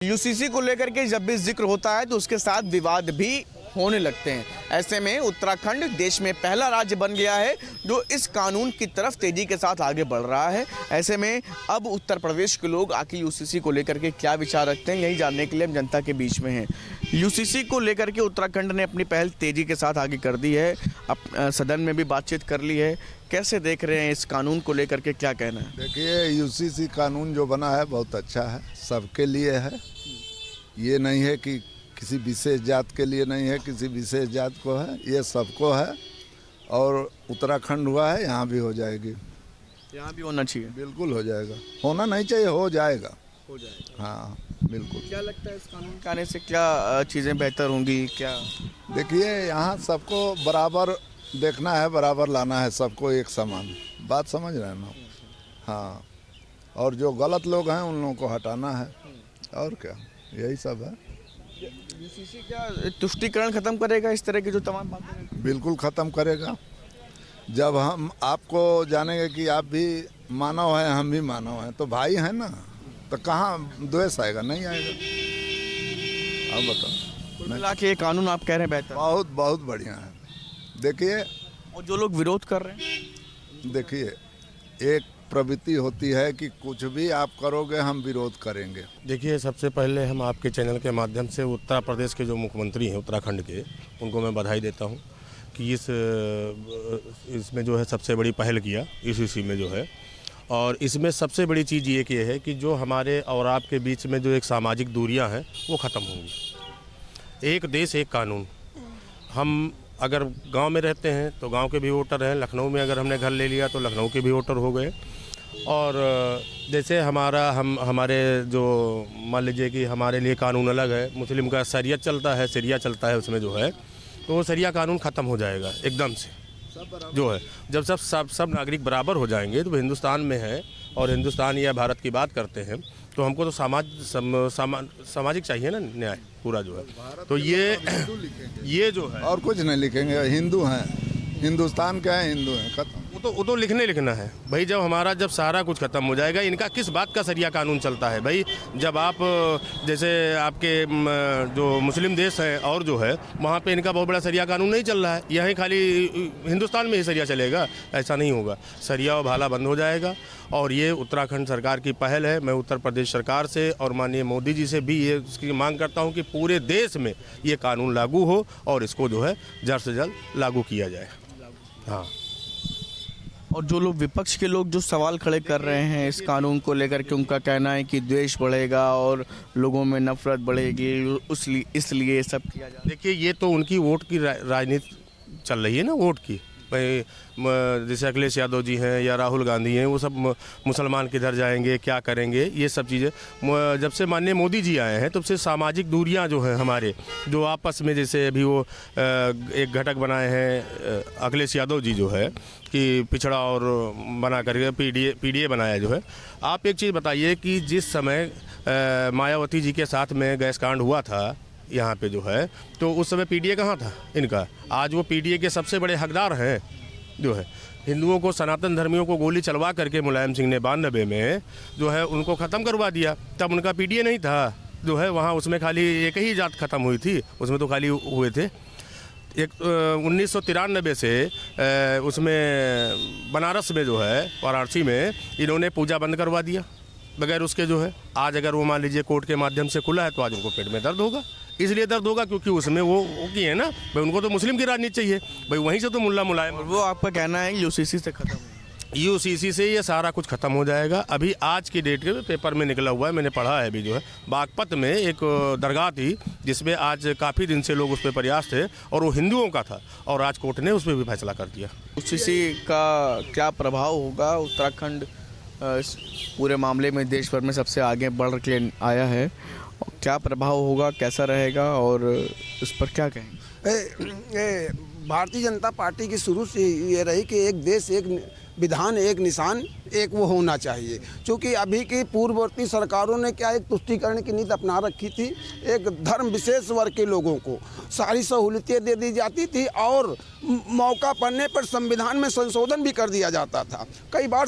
UCC को लेकर के जब भी जिक्र होता है तो उसके साथ विवाद भी होने लगते हैं। ऐसे में उत्तराखंड देश में पहला राज्य बन गया है जो इस कानून की तरफ तेजी के साथ आगे बढ़ रहा है। ऐसे में अब उत्तर प्रदेश के लोग आखिर यूसीसी को लेकर के क्या विचार रखते हैं, यही जानने के लिए हम जनता के बीच में हैं। यूसीसी को लेकर के उत्तराखंड ने अपनी पहल तेजी के साथ आगे कर दी है, अब सदन में भी बातचीत कर ली है। कैसे देख रहे हैं इस कानून को लेकर के, क्या कहना है? देखिए, यूसीसी कानून जो बना है बहुत अच्छा है, सबके लिए है। ये नहीं है कि किसी विशेष जात के लिए नहीं है, किसी विशेष जात को है, ये सबको है। और उत्तराखंड हुआ है, यहाँ भी हो जाएगी, यहाँ भी होना चाहिए। बिल्कुल हो जाएगा, होना नहीं चाहिए, हो जाएगा। हाँ बिल्कुल। क्या लगता है इस कानून के आने से क्या चीज़ें बेहतर होंगी? क्या देखिए, यहाँ सबको बराबर देखना है, बराबर लाना है, सबको एक समान। बात समझ रहे हैं ना? हाँ, और जो गलत लोग हैं उन लोगों को हटाना है, और क्या, यही सब है। यूसीसी क्या तुष्टीकरण खत्म करेगा इस तरह की जो तमाम बातें? बिल्कुल ख़त्म करेगा। जब हम आपको जानेंगे कि आप भी मानव हैं, हम भी मानव हैं, तो भाई हैं ना, तो कहाँ द्वेष आएगा? नहीं आएगा। आप बताओ। कुल मिला के ये कानून आप कह रहे हैं बेहतर? बहुत बहुत बढ़िया है। देखिए, और जो लोग विरोध कर रहे हैं, देखिए, एक प्रवृत्ति होती है कि कुछ भी आप करोगे हम विरोध करेंगे। देखिए, सबसे पहले हम आपके चैनल के माध्यम से उत्तर प्रदेश के जो मुख्यमंत्री हैं उत्तराखंड के, उनको मैं बधाई देता हूं कि इसमें जो है सबसे बड़ी पहल किया यूसीसी में जो है। और इसमें सबसे बड़ी चीज़ ये है कि जो हमारे और आपके बीच में जो एक सामाजिक दूरियां हैं वो ख़त्म होंगी। एक देश एक कानून। हम अगर गांव में रहते हैं तो गांव के भी वोटर हैं, लखनऊ में अगर हमने घर ले लिया तो लखनऊ के भी वोटर हो गए। और जैसे हमारे जो मान लीजिए कि हमारे लिए कानून अलग है, मुस्लिम का शरीयत चलता है, शरिया चलता है, उसमें जो है तो वो शरिया कानून ख़त्म हो जाएगा एकदम से जो है। जब सब नागरिक बराबर हो जाएंगे तो हिंदुस्तान में है, और हिंदुस्तान या भारत की बात करते हैं तो हमको तो सामाजिक चाहिए ना न्याय पूरा जो है। तो ये जो है, और कुछ नहीं लिखेंगे, हिंदू हैं, हिंदुस्तान के हैं, हिंदू हैं, खत्म। वो तो लिखना है भाई। जब सारा कुछ खत्म हो जाएगा, इनका किस बात का शरिया कानून चलता है भाई? जब आप जैसे आपके जो मुस्लिम देश है और जो है वहाँ पे इनका बहुत बड़ा शरिया कानून नहीं चल रहा है, यहीं खाली हिंदुस्तान में ही शरिया चलेगा, ऐसा नहीं होगा। शरिया और भाला बंद हो जाएगा। और ये उत्तराखंड सरकार की पहल है। मैं उत्तर प्रदेश सरकार से और माननीय मोदी जी से भी ये इसकी मांग करता हूँ कि पूरे देश में ये कानून लागू हो और इसको जो है जल्द से जल्द लागू किया जाए। हाँ। और जो लोग विपक्ष के लोग जो सवाल खड़े कर रहे हैं इस कानून को लेकर के, उनका कहना है कि द्वेष बढ़ेगा और लोगों में नफरत बढ़ेगी, इसलिए सब किया जाए। देखिए, ये तो उनकी वोट की राजनीति चल रही है ना, वोट की। भाई जैसे अखिलेश यादव जी हैं या राहुल गांधी हैं, वो सब मुसलमान किधर जाएंगे, क्या करेंगे, ये सब चीज़ें। जब से माननीय मोदी जी आए हैं तब से सामाजिक दूरियां जो हैं हमारे, जो आपस में, जैसे अभी वो एक घटक बनाए हैं अखिलेश यादव जी जो है कि पिछड़ा और बना करके पीडीए बनाया जो है। आप एक चीज़ बताइए कि जिस समय मायावती जी के साथ में गैस कांड हुआ था यहाँ पे जो है, तो उस समय पीडीए कहाँ था इनका? आज वो पीडीए के सबसे बड़े हकदार हैं जो है। हिंदुओं को, सनातन धर्मियों को गोली चलवा करके मुलायम सिंह ने 92 में जो है उनको ख़त्म करवा दिया। तब उनका पीडीए नहीं था जो है वहाँ, उसमें खाली एक ही जात ख़त्म हुई थी, उसमें तो खाली हुए थे। 1993 से उसमें बनारस में जो है, वाराणसी में, इन्होंने पूजा बंद करवा दिया बगैर उसके जो है। आज अगर वो मान लीजिए कोर्ट के माध्यम से खुला है तो आज उनको पेट में दर्द होगा। इसलिए दर्द होगा क्योंकि उसमें वो की है ना भाई, उनको तो मुस्लिम की राजनीति चाहिए भाई, वहीं से तो मुल्ला मुलायम। और वो आपका कहना है यूसीसी से खत्म? यूसीसी से ये सारा कुछ खत्म हो जाएगा। अभी आज की डेट के पेपर में निकला हुआ है, मैंने पढ़ा है अभी जो है। बागपत में एक दरगाह थी जिसमें आज काफ़ी दिन से लोग उस पर प्रयास थे और वो हिंदुओं का था, और आज कोर्ट ने उस पर भी फैसला कर दिया। यूसीसी का क्या प्रभाव होगा? उत्तराखंड इस पूरे मामले में देश भर में सबसे आगे बढ़ के आया है, क्या प्रभाव होगा, कैसा रहेगा, और उस पर क्या कहेंगे? भारतीय जनता पार्टी की शुरू से ये रही कि एक देश एक विधान एक निशान एक वो होना चाहिए। क्योंकि अभी की पूर्ववर्ती सरकारों ने क्या एक तुष्टीकरण की नीति अपना रखी थी। एक धर्म विशेष वर्ग के लोगों को सारी सहूलियतें दे दी जाती थी और मौका पड़ने पर संविधान में संशोधन भी कर दिया जाता था। कई बार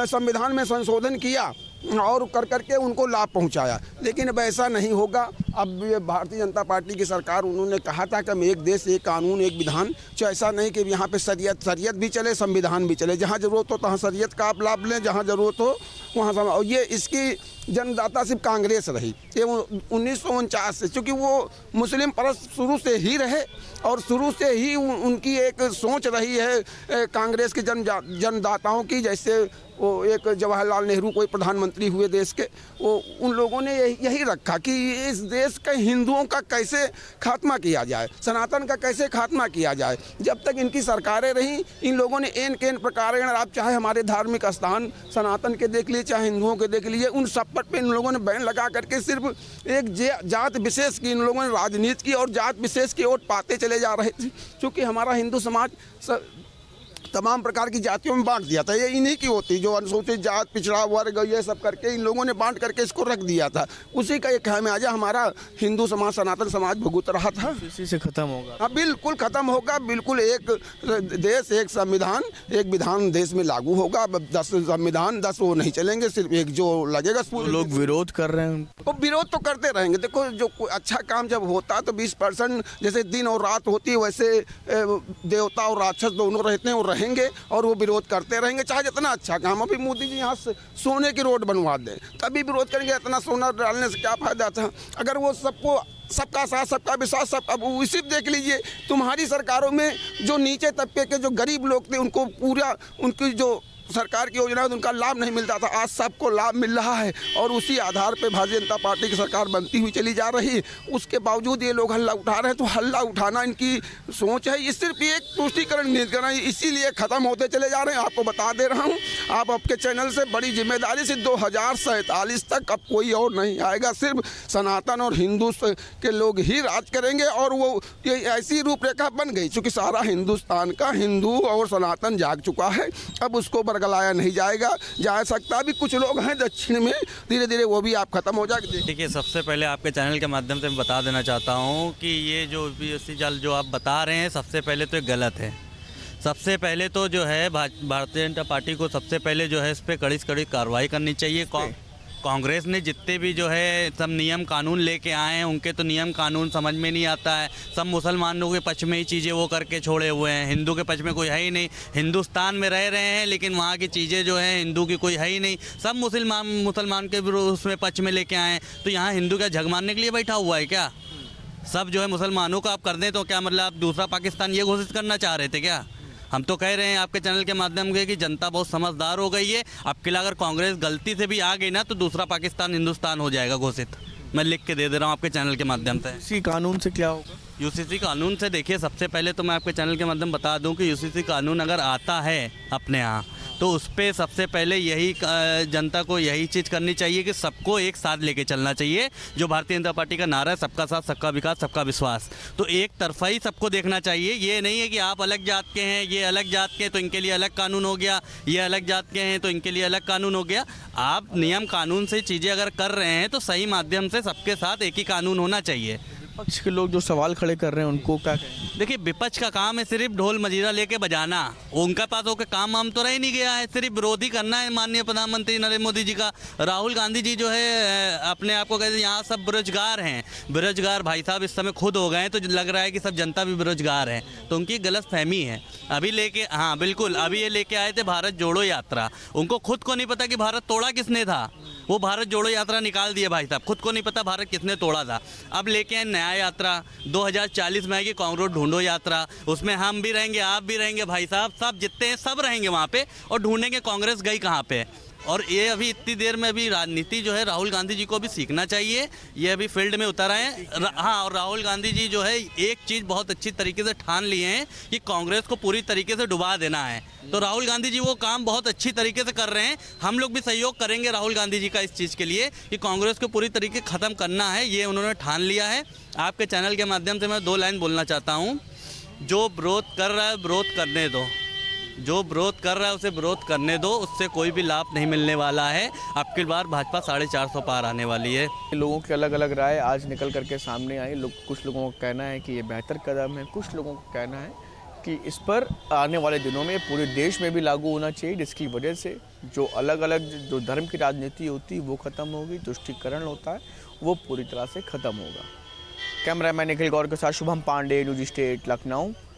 संविधान में संशोधन किया और कर करके उनको लाभ पहुंचाया। लेकिन अब ऐसा नहीं होगा। अब ये भारतीय जनता पार्टी की सरकार, उन्होंने कहा था कि हम एक देश एक कानून एक विधान, तो ऐसा नहीं कि यहाँ पे शरीयत भी चले, संविधान भी चले। जहाँ ज़रूरत हो तहाँ शरीयत का आप लाभ लें, जहाँ ज़रूरत हो वहाँ और ये इसकी जन्मदाता सिर्फ कांग्रेस रही। ये 1949 से, चूँकि वो मुस्लिम परस्त शुरू से ही रहे और शुरू से ही उनकी एक सोच रही है कांग्रेस के जन्मदाताओं की। जैसे वो एक जवाहरलाल नेहरू कोई प्रधानमंत्री हुए देश के, वो उन लोगों ने यही रखा कि इस देश के हिंदुओं का कैसे खात्मा किया जाए, सनातन का कैसे खात्मा किया जाए। जब तक इनकी सरकारें रहीं, इन लोगों ने एन के एन प्रकार, आप चाहे हमारे धार्मिक स्थान सनातन के देख लिए, चाहे हिंदुओं के देख लिए, उन सब पर इन लोगों ने बैन लगा करके सिर्फ एक जात विशेष की इन लोगों ने राजनीति की और जात विशेष की ओर पाते चले जा रहे थे। क्योंकि हमारा हिंदू समाज तमाम प्रकार की जातियों में बांट दिया था। ये इन्हीं की होती, जो अनुसूचित जात, पिछड़ा वर्ग, ये सब करके इन लोगों ने बांट करके इसको रख दिया था। उसी का एक खामियाजा हमारा हिंदू समाज, सनातन समाज भुगत रहा था। इसी से खत्म होगा। हाँ, बिल्कुल खत्म होगा। बिल्कुल एक देश एक संविधान, एक विधान देश में लागू होगा। 10 संविधान 10 वो नहीं चलेंगे, सिर्फ एक जो लगेगा। लोग विरोध कर रहे हैं, वो विरोध तो करते रहेंगे। देखो, जो अच्छा काम जब होता है तो 20% जैसे दिन और रात होती है, वैसे देवता और राक्षस दोनों रहते हैं, वो रहेंगे और वो विरोध करते रहेंगे, चाहे जितना अच्छा काम। अभी मोदी जी यहाँ सोने की रोड बनवा दें, तभी विरोध करेंगे। इतना सोना डालने से क्या फायदा था? अगर वो सबका साथ, सबका विश्वास, सब, अब उसी देख लीजिए, तुम्हारी सरकारों में जो नीचे तबके के जो गरीब लोग थे, उनको पूरा उनकी जो सरकार की योजना उनका लाभ नहीं मिलता था। आज सबको लाभ मिल रहा है और उसी आधार पे भारतीय जनता पार्टी की सरकार बनती हुई चली जा रही है। उसके बावजूद ये लोग हल्ला उठा रहे हैं, तो हल्ला उठाना इनकी सोच है। ये सिर्फ एक तुष्टीकरण नहीं करना, इसीलिए ख़त्म होते चले जा रहे हैं। आपको बता दे रहा हूँ, आप आपके चैनल से बड़ी जिम्मेदारी से 2047 तक अब कोई और नहीं आएगा। सिर्फ सनातन और हिंदू के लोग ही राज करेंगे और वो ये ऐसी रूपरेखा बन गई। चूँकि सारा हिंदुस्तान का हिंदू और सनातन जाग चुका है, अब उसको गलाया नहीं जा सकता। अभी कुछ लोग हैं दक्षिण में, धीरे धीरे वो भी आप खत्म हो जाएंगे। देखिए, सबसे पहले आपके चैनल के माध्यम से मैं बता देना चाहता हूँ कि ये जो यूपीएससी जल जो आप बता रहे हैं, सबसे पहले तो गलत है। सबसे पहले तो जो है भारतीय जनता पार्टी को सबसे पहले जो है इस पर कड़ी से कड़ी कार्रवाई करनी चाहिए। कांग्रेस ने जितने भी जो है सब नियम कानून लेके आए हैं, उनके तो नियम कानून समझ में नहीं आता है। सब मुसलमानों के पक्ष में ही चीज़ें वो करके छोड़े हुए हैं, हिंदू के पक्ष में कोई है ही नहीं। हिंदुस्तान में रह रहे हैं लेकिन वहाँ की चीज़ें जो है हिंदू की कोई है ही नहीं। सब मुसलमान के उसमें पक्ष में लेके आए हैं। तो यहाँ हिंदू क्या झग मारने के लिए बैठा हुआ है क्या? सब जो है मुसलमानों का आप कर दें तो क्या मतलब आप दूसरा पाकिस्तान ये घोषित करना चाह रहे थे क्या? हम तो कह रहे हैं आपके चैनल के माध्यम से कि जनता बहुत समझदार हो गई है। अब के अगर कांग्रेस गलती से भी आ गई ना, तो दूसरा पाकिस्तान हिंदुस्तान हो जाएगा घोषित। मैं लिख के दे दे रहा हूँ आपके चैनल के माध्यम से। इसी कानून से क्या होगा? यूसीसी कानून से देखिए, सबसे पहले तो मैं आपके चैनल के माध्यम बता दूं कि यूसीसी कानून अगर आता है अपने यहाँ, तो उस पर सबसे पहले यही जनता को यही चीज़ करनी चाहिए कि सबको एक साथ लेके चलना चाहिए। जो भारतीय जनता पार्टी का नारा है, सबका साथ, सबका विकास, सबका विश्वास, तो एक तरफा ही सबको देखना चाहिए। ये नहीं है कि आप अलग जात के हैं, ये अलग जात के हैं तो इनके लिए अलग कानून हो गया, ये अलग जात के हैं तो इनके लिए अलग कानून हो गया। आप नियम कानून से चीज़ें अगर कर रहे हैं तो सही माध्यम से सबके साथ एक ही कानून होना चाहिए। विपक्ष के लोग जो सवाल खड़े कर रहे हैं उनको क्या कहें? देखिए, विपक्ष का काम है सिर्फ ढोल मजीरा लेके बजाना। उनका पास होकर काम वाम तो रह नहीं गया है, सिर्फ विरोधी करना है माननीय प्रधानमंत्री नरेंद्र मोदी जी का। राहुल गांधी जी जो है अपने आप को कहते हैं यहाँ सब बेरोजगार हैं। बेरोजगार भाई साहब इस समय खुद हो गए हैं, तो लग रहा है कि सब जनता भी बेरोजगार है। तो उनकी गलत फहमी है। अभी लेके, हाँ बिल्कुल, अभी ये लेके आए थे भारत जोड़ो यात्रा। उनको खुद को नहीं पता कि भारत तोड़ा किसने था। वो भारत जोड़ो यात्रा निकाल दिए भाई साहब, खुद को नहीं पता भारत किसने तोड़ा था। अब लेके आए नया यात्रा, 2040 में आएगी कांग्रेस ढूंढो यात्रा। उसमें हम भी रहेंगे, आप भी रहेंगे भाई साहब, सब जितने हैं सब रहेंगे वहाँ पे और ढूंढेंगे कांग्रेस गई कहाँ पे। और ये अभी इतनी देर में अभी राजनीति जो है राहुल गांधी जी को भी सीखना चाहिए। ये अभी फील्ड में उतर आए हैं। हाँ, और राहुल गांधी जी जो है एक चीज़ बहुत अच्छी तरीके से ठान लिए हैं कि कांग्रेस को पूरी तरीके से डुबा देना है। तो राहुल गांधी जी वो काम बहुत अच्छी तरीके से कर रहे हैं। हम लोग भी सहयोग करेंगे राहुल गांधी जी का इस चीज़ के लिए कि कांग्रेस को पूरी तरीके ख़त्म करना है, ये उन्होंने ठान लिया है। आपके चैनल के माध्यम से मैं 2 लाइन बोलना चाहता हूँ। जो विरोध कर रहा है विरोध करने दो, जो विरोध कर रहा है उसे विरोध करने दो, उससे कोई भी लाभ नहीं मिलने वाला है। अब की बार भाजपा 450 पार आने वाली है। लोगों की अलग अलग राय आज निकल करके सामने आई। कुछ लोगों का कहना है कि ये बेहतर कदम है, कुछ लोगों का कहना है कि इस पर आने वाले दिनों में पूरे देश में भी लागू होना चाहिए, जिसकी वजह से जो अलग अलग जो धर्म की राजनीति होती है वो ख़त्म होगी, तुष्टीकरण होता है वो पूरी तरह से ख़त्म होगा। कैमरामैन निखिल गौर के साथ शुभम पांडे, न्यूज़ स्टेट, लखनऊ।